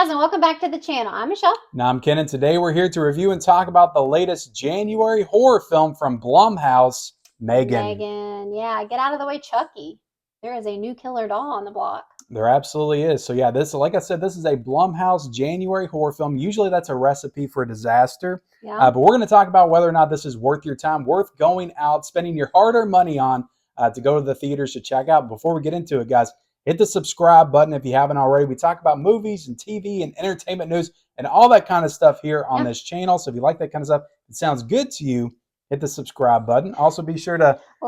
guys, and welcome back to the channel. I'm Michelle. Now I'm Ken, and today we're here to review and talk about the latest January horror film from Blumhouse, M3gan. M3gan. Yeah, get out of the way, Chucky. There is a new killer doll on the block. There absolutely is. So yeah, this, like I said, this is a Blumhouse January horror film. Usually that's a recipe for a disaster. Yeah. But we're going to talk about whether or not this is worth your time, worth going out, spending your hard-earned money on to go to the theaters to check out. Before we get into it, guys, hit the subscribe button if you haven't already. We talk about movies and TV and entertainment news and all that kind of stuff here on this channel. So if you like that kind of stuff, it sounds good to you, hit the subscribe button. Also, be sure to hit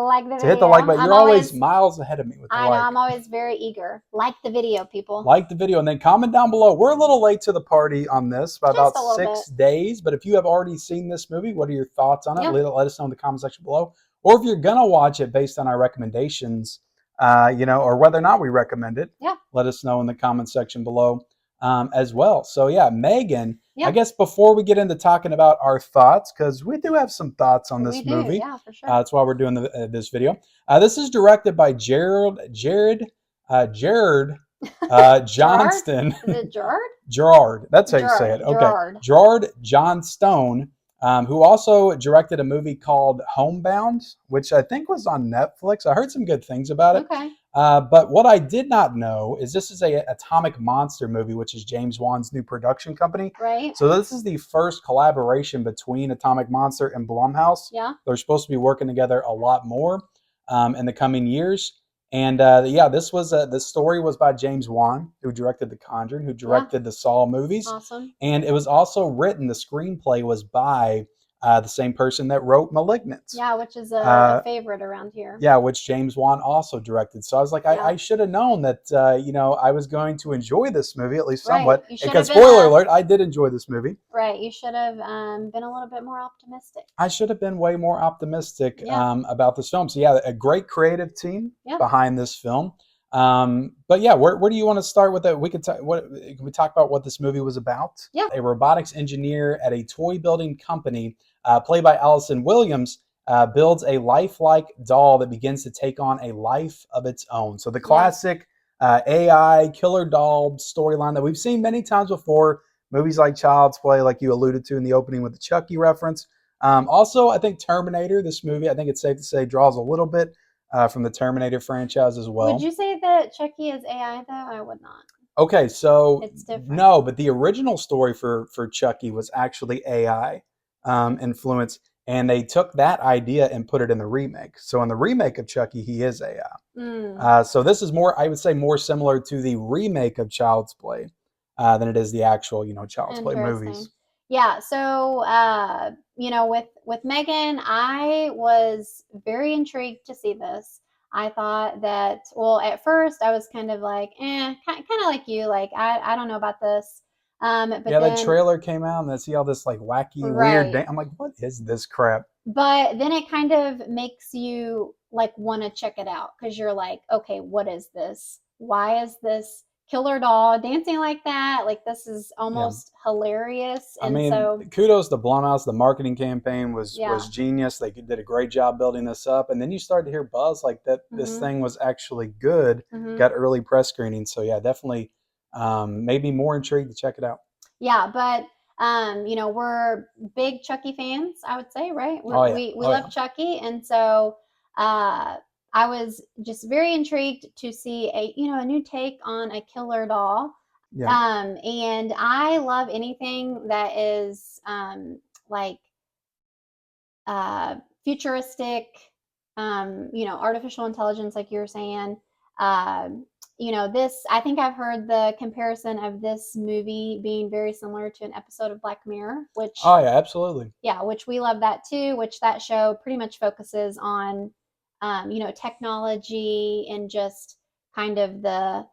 the like button. You're always miles ahead of me with the like. I know, I'm always very eager. Like the video, people. Like the video, and then comment down below. We're a little late to the party on this by about 6 days, but if you have already seen this movie, what are your thoughts on it? Let us know in the comment section below. Or if you're going to watch it based on our recommendations, or whether or not we recommend it, let us know in the comment section below as well. So yeah, M3gan, I guess before we get into talking about our thoughts, because we do have some thoughts on this movie. Yeah, for sure. That's why we're doing this video. This is directed by Jared Johnston. Is it Gerard? Gerard. That's how you say it. Okay. Gerard Johnstone, who also directed a movie called Homebound, which I think was on Netflix. I heard some good things about it. Okay. But what I did not know is this is a Atomic Monster movie, which is James Wan's new production company. Right. So this is the first collaboration between Atomic Monster and Blumhouse. Yeah. They're supposed to be working together a lot more in the coming years. And this story was by James Wan, who directed The Conjuring, who directed the Saw movies. Awesome. And it was also written, the screenplay was by the same person that wrote *Malignant*. Yeah, which is a favorite around here. Yeah, which James Wan also directed. So I was like, I should have known that, I was going to enjoy this movie, at least somewhat. Because, spoiler alert, I did enjoy this movie. Right. You should have been a little bit more optimistic. I should have been way more optimistic about this film. So yeah, a great creative team behind this film. But yeah, where do you want to start with that? We could can we talk about what this movie was about? Yeah. A robotics engineer at a toy building company, played by Allison Williams, builds a lifelike doll that begins to take on a life of its own. So the classic AI killer doll storyline that we've seen many times before. Movies like Child's Play, like you alluded to in the opening with the Chucky reference. Also, I think Terminator, this movie, I think it's safe to say, draws a little bit from the Terminator franchise as well. Would you say that Chucky is AI, though? I would not. Okay, so it's different. No, but the original story for Chucky was actually AI influence, and they took that idea and put it in the remake. So in the remake of Chucky, he is AI. So this is more, I would say, more similar to the remake of Child's Play than it is the actual, Child's Play movies. Yeah, so with M3gan, I was very intrigued to see this. I thought that, well, at first I was kind of like, kind of like you, like I don't know about this. But yeah, the trailer came out and I see all this like wacky, weird. I'm like, what is this crap? But then it kind of makes you like want to check it out because you're like, okay, what is this? Why is this killer doll dancing like that? Like, this is almost hilarious. And I mean, so kudos to Blumhouse. The marketing campaign was genius. They did a great job building this up. And then you start to hear buzz like that this thing was actually good. Got early press screenings. So yeah, definitely made me more intrigued to check it out. Yeah, but we're big Chucky fans, I would say, right? We love Chucky, and so I was just very intrigued to see a new take on a killer doll. And I love anything that is futuristic, artificial intelligence, like you were saying. I think I've heard the comparison of this movie being very similar to an episode of Black Mirror, which absolutely. Yeah, which we love that too, which that show pretty much focuses on technology and just kind of the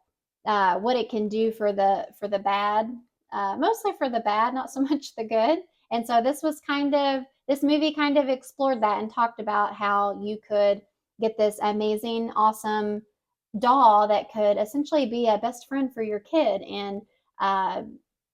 what it can do for the bad, mostly for the bad, not so much the good. And so this movie kind of explored that and talked about how you could get this amazing, awesome doll that could essentially be a best friend for your kid and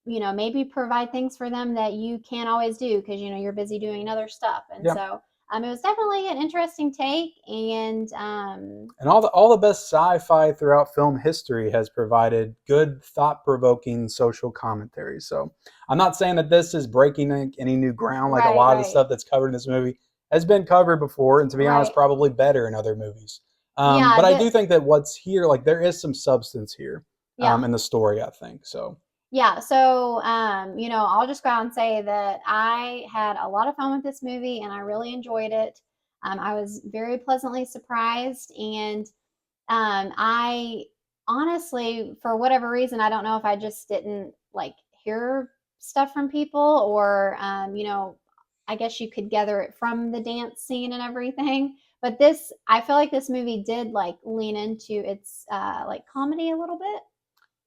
maybe provide things for them that you can't always do because you're busy doing other stuff. And so it was definitely an interesting take, and And all the best sci-fi throughout film history has provided good, thought-provoking social commentary. So I'm not saying that this is breaking any new ground. Like a right, lot of the right, stuff that's covered in this movie has been covered before, and to be honest, right. probably better in other movies. Yeah, But I do think that what's here, like there is some substance here yeah. in the story. I think so. Yeah, so I'll just go out and say that I had a lot of fun with this movie and I really enjoyed it. I was very pleasantly surprised, and I honestly, for whatever reason, I don't know if I just didn't like hear stuff from people, or I guess you could gather it from the dance scene and everything. But I feel like this movie did like lean into its like comedy a little bit.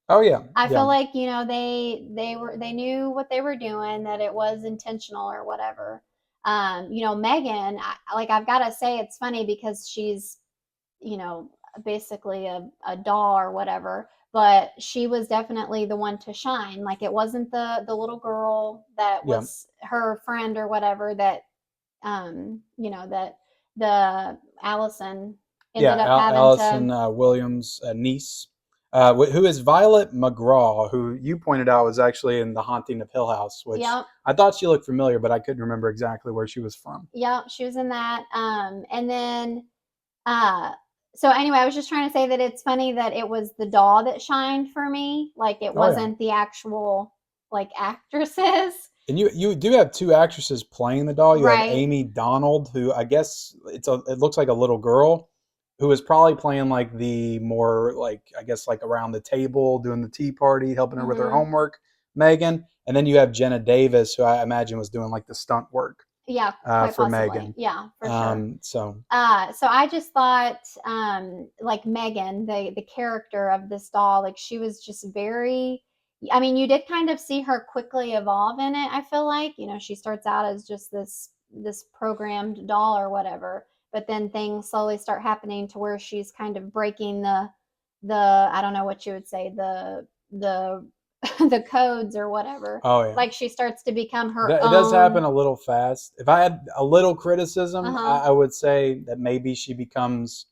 Oh yeah, I feel yeah, like, they knew what they were doing, that it was intentional or whatever. Megan, like I've got to say, it's funny because she's, you know, basically a doll or whatever, but she was definitely the one to shine. Like it wasn't the little girl that yeah, was her friend or whatever that that the Allison yeah. ended up having Allison to. Williams' niece, who is Violet McGraw, who you pointed out was actually in The Haunting of Hill House, which Yep. I thought she looked familiar, but I couldn't remember exactly where she was from. Yep, she was in that. And then uh so anyway, I was just trying to say that it's funny that it was the doll that shined for me. Like it Oh yeah. wasn't the actual like actresses. And you do have two actresses playing the doll. You have Right. Amy Donald, who I guess it looks like a little girl, who is probably playing like the more like I guess like around the table doing the tea party, helping her with her Mhm. homework, Megan. And then you have Jenna Davis, who I imagine was doing like the stunt work Yeah, quite for possibly. Megan. Yeah, for sure. So So I just thought, like Megan, the character of this doll, like she was just very. I mean, you did kind of see her quickly evolve in it. I feel like she starts out as just this programmed doll or whatever, but then things slowly start happening to where she's kind of breaking the I don't know what you would say, the the codes or whatever. oh yeah. Like she starts to become her It does happen own. a little fast. If I had a little Uh criticism, huh. I would say that maybe she becomes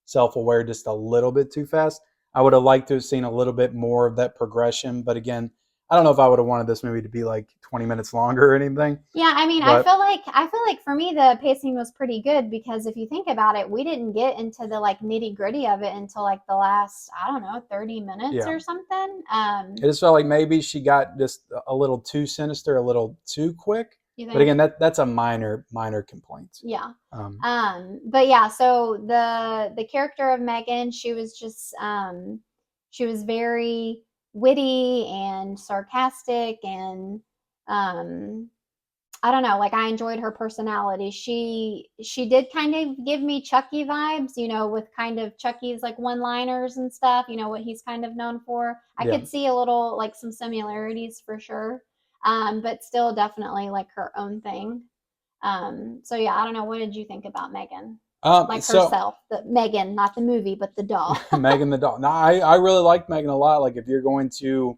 self-aware just a little bit too fast. I would have liked to have seen a little bit more of that progression, but again, I don't know if I would have wanted this movie to be like 20 minutes longer or anything. Yeah, I mean, I But feel like I feel like for me the pacing was pretty good because if you think about it, we didn't get into the like nitty-gritty of it until like the last, I don't know, 30 minutes yeah, or something. it just felt like maybe she got just a little too sinister, a little too quick. You But think? again, that's a minor complaint. Yeah. Um, But yeah, so the character of Megan, she was very witty and sarcastic and um I don't know, like I enjoyed her personality. She did kind of give me Chucky vibes, with kind of Chucky's like one-liners and stuff, what he's kind of known for. I yeah. could see a little like some similarities for sure. But still definitely like her own thing. So yeah, I don't know. What did you think about Megan? Like So herself, the Megan, not the movie, but the doll. Megan the doll. No, I really like Megan a lot. Like if you're going to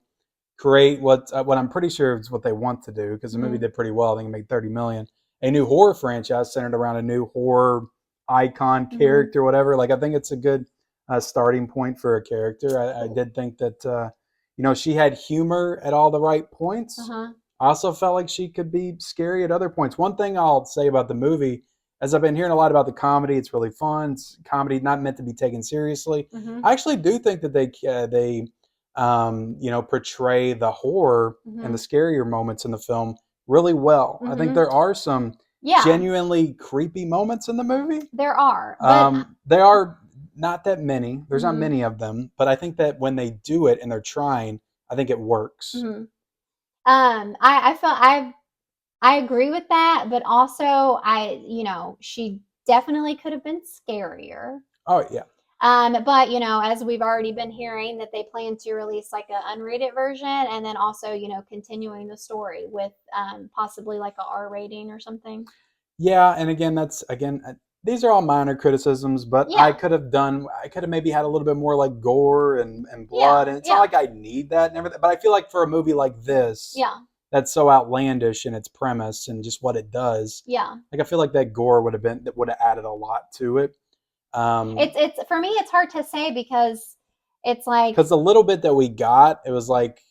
create what I'm pretty sure is what they want to do because the movie Hmm. did pretty well. I think it made 30 million. A new horror franchise centered around a new horror icon Hmm. character, whatever. Like I think it's a good starting point for a character. I did think that she had humor at all the right Uh points. huh. I also felt like she could be scary at other points. One thing I'll say about the movie, as I've been hearing a lot about the comedy, it's really fun. It's comedy not meant to be taken seriously. Hmm. I actually do think that they portray the horror and the Hmm. scarier moments in the film really well. I think Hmm. there are some Yeah, genuinely creepy moments in the movie. there are, but There are not that many. There's not hmm. many of them, but I think that when they do it and they're trying, I think it works. Hmm. I feel I agree with that, but also she definitely could have been scarier. Oh yeah, But as we've already been hearing, that they plan to release like an unrated version, and then also continuing the story with possibly like a R rating or something. yeah. And again, these are all minor criticisms, but Yeah, I could have maybe had a little bit more like gore and yeah, blood, and it's not yeah, like I need that and everything. But I feel like for a movie like this, yeah. that's so outlandish in its premise and just what it does. Yeah. Like I feel like that gore would have added a lot to it. It's for me, it's hard to say because it's like, Because the little bit that we got, it was like,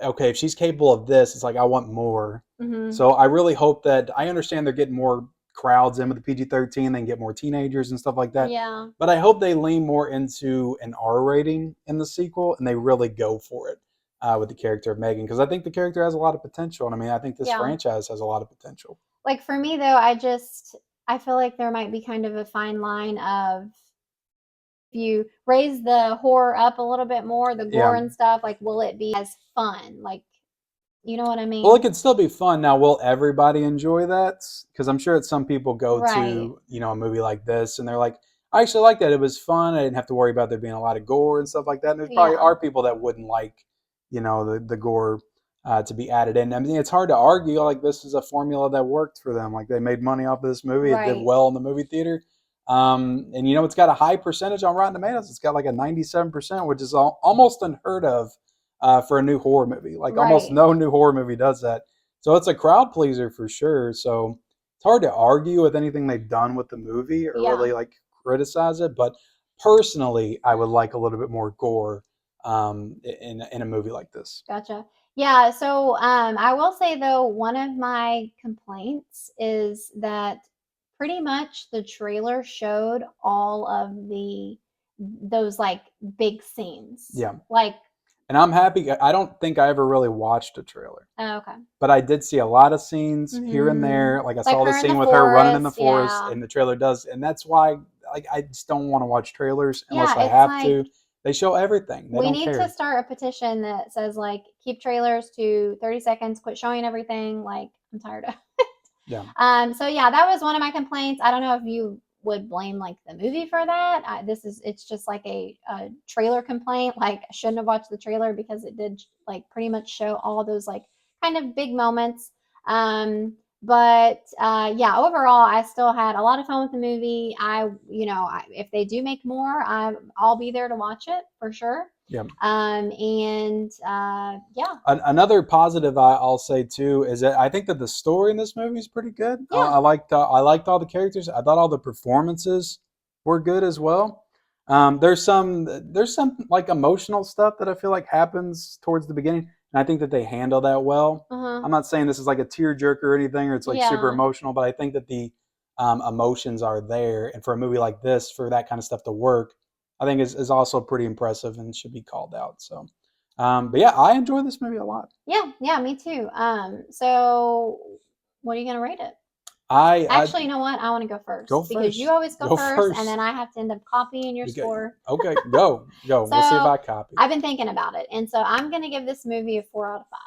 okay, if she's capable of this, it's like I want more. mhm, So I really hope that I understand they're getting more crowds in with the PG-13, they can get more teenagers and stuff like that. yeah, But I hope they lean more into an R rating in the sequel and they really go for it with the character of Megan because I think the character has a lot of potential. And I mean, I think this yeah. franchise has a lot of potential. Like for me though, I feel like there might be kind of a fine line of if you raise the horror up a little bit more, the gore Yeah. and stuff, like will it be as fun? Like, you know what I Well, it mean? could still be fun. Now, will everybody enjoy that? Because I'm sure that some people go Right. to, a movie like this and they're like, I actually like that. It was fun. I didn't have to worry about there being a lot of gore and stuff like that. And there's probably Yeah. are people that wouldn't like, the gore to be added in. I mean, it's hard to argue. Like, this is a formula that worked for them. Like, they made money off of this movie. It did Right. well in the movie theater. And, it's got a high percentage on Rotten Tomatoes. It's got like a 97%, which is almost unheard of for a new horror movie. Like almost Right. no new horror movie does that. So it's a crowd pleaser for sure. So it's hard to argue with anything they've done with the movie or Yeah. really like criticize it. But personally, I would like a little bit more gore in a movie like this. Gotcha. Yeah, so I will say though, one of my complaints is that pretty much the trailer showed all of those like big scenes. Yeah. Like, And I'm happy. I don't think I ever really watched a trailer, oh, okay. but I did see a lot of scenes here and Mhm. there. Like I Like saw the her in the scene with her running in the forest, forest, yeah. and the trailer does, and that's why like I just don't want to watch trailers unless Yeah, I it's have like to. They show everything. They we don't need to care. start a petition that says like keep trailers to 30 seconds, quit showing everything. Like I'm tired of. Yeah. So yeah, that was one of my complaints. I don't know if you would blame like the movie for that. It's just like a trailer complaint. Like I shouldn't have watched the trailer because it did like pretty much show all those like kind of big moments. But yeah, overall, I still had a lot of fun with the movie. If they do make more, I'll be there to watch it for sure. Yeah. And yeah, Another positive I'll say too is that I think that the story in this movie is pretty good. yeah, I liked all the characters. I thought all the performances were good as well. There's some like emotional stuff that I feel like happens towards the beginning, and I think that they handle that well. uh-huh, I'm not saying this is like a tearjerker or anything, or it's like super yeah, emotional, but I think that the emotions are there, and for a movie like this, for that kind of stuff to work, I think is also pretty impressive and should be called out. So. But yeah, I enjoy this movie a lot. yeah, me too. So what are you gonna rate it? I Actually, you know what? I want to go go first because you first. always go Go first, and first. then I have to end up copying your Okay, score. okay, go. We'll see if So I copy. I've been thinking about it, and so I'm gonna give this movie a 4 out of 5.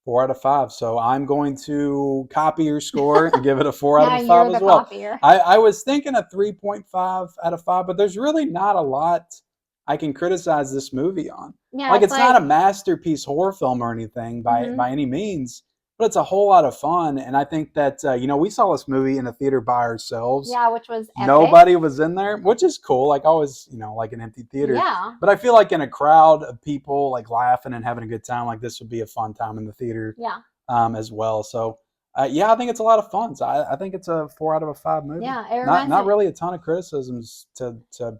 4 out of 5. So I'm going to copy your score and give it a four out Now of 5 you're as the well. copier. I was thinking a 3.5 out of 5, but there's really not a lot I can criticize this movie on. Yeah, Like it's it's not like, a masterpiece horror film or anything by mhm, by any means, but it's a whole lot of fun. And I think that we saw this movie in a theater by ourselves. yeah, which was epic. Nobody was in there, which is cool. Like always, like an empty theater. Yeah, But I feel like in a crowd of people like laughing and having a good time, like this would be a fun time in the theater yeah, as well. So yeah, I think it's a lot of fun. So I think it's a 4 out of 5 movie. yeah. It Not reminds not me. really a ton of criticisms to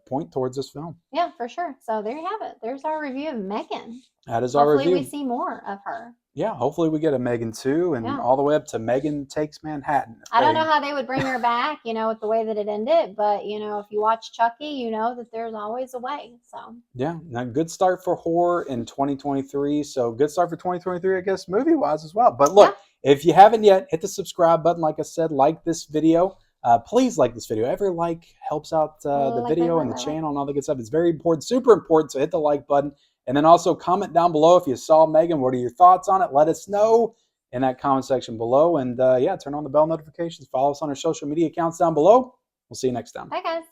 point towards this film. Yeah, for sure. So there you have it. There's our review of Megan. That is our Hopefully, we review. see more of her. Yeah, hopefully we get a Megan 2 and Yeah. all the way up to Megan Takes Manhattan. I don't know how they would bring her back, with the way that it ended, but if you watch Chucky, you know that there's always a way. So Yeah, a good start for horror in 2023. So good start for 2023, I guess, movie-wise as well. But look, if you haven't yet, hit the subscribe button. Like I said, like this video. Please like this video. Every like helps out the video and the channel and all the good stuff. It's very important, super important. So hit the like button. And then also comment down below if you saw Megan. What are your thoughts on it? Let us know in that comment section below. And yeah, turn on the bell notifications. Follow us on our social media accounts down below. We'll see you next time. bye, guys.